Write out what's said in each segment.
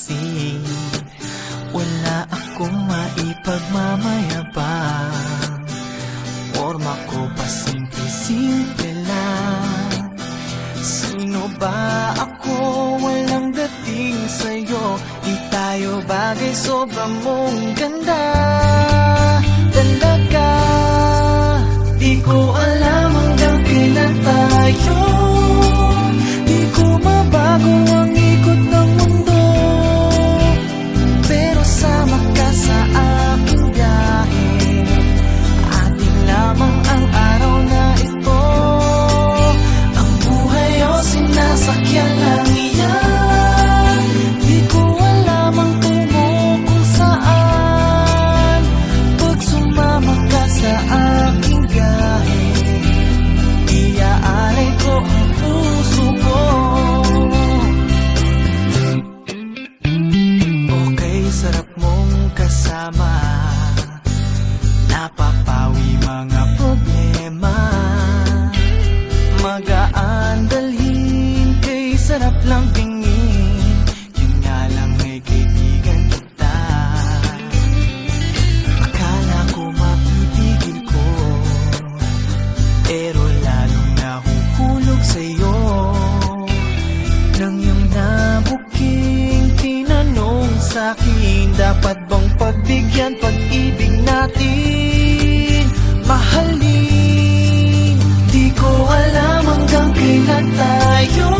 kasi wala akong maipagmamayabang. Forma ko pa simple-simple lang. Sino ba ako? Walang dating sa'yo. Di tayo bagay, sobrang mong ganda talaga. Di ko alam hanggang kailan tayo. Di ko mabago ang ikot ng mundo, pero sama ka sa aking biyahe. Atin lamang ang araw na ito. Ang buhay o sinasakyan lang iyan. Di ko alam ang tungo kung saan. Pag sumama ka sa aking biyahe, iaalay ko ang puso ko. Okay, sarap mong kasama. Napapawi mga problema. Magaan dalhin, kay sarap lang tingin. Yun nga lang ay kaibigan kita. Akala ko mapipigil ko, pero lalong nahuhulog sa'yo. Nang iyong nabuking tinanong sa'kin, dapat bang pagbigyan pag-ibig natin? Mahalin, di ko alam hanggang kailan tayo.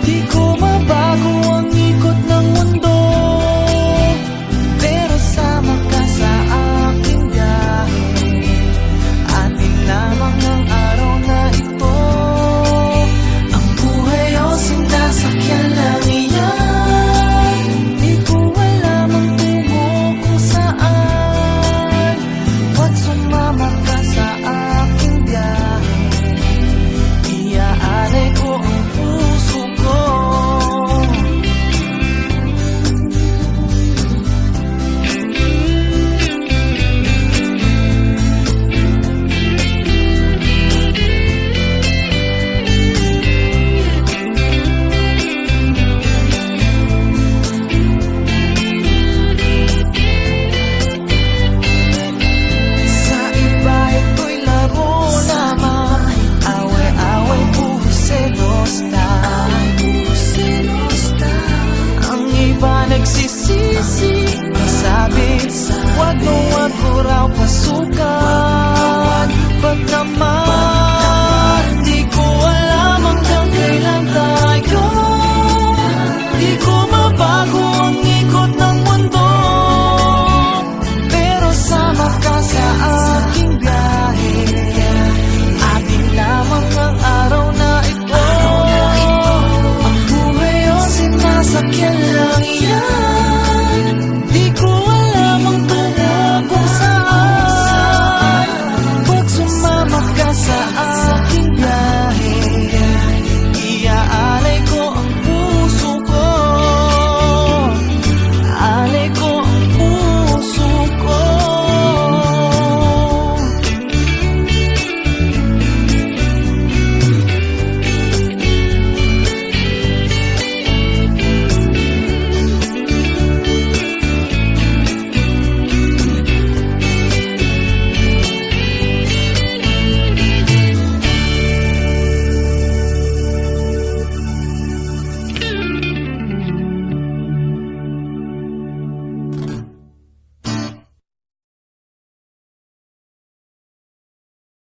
Di ko mabago ang ikot ng mundo, pero sama ka sa aking biyahe. Atin lamang ang araw na ito. Ang buhay o sinasakyan lang iyan. Di ko alam ang tungo kung saan. Pag sumama ka sa aking biyahe, iaalay ko ang puso ko. Sa iba ito'y laro lamang. Away-away, puro selos lang. Ang iba nagsisisi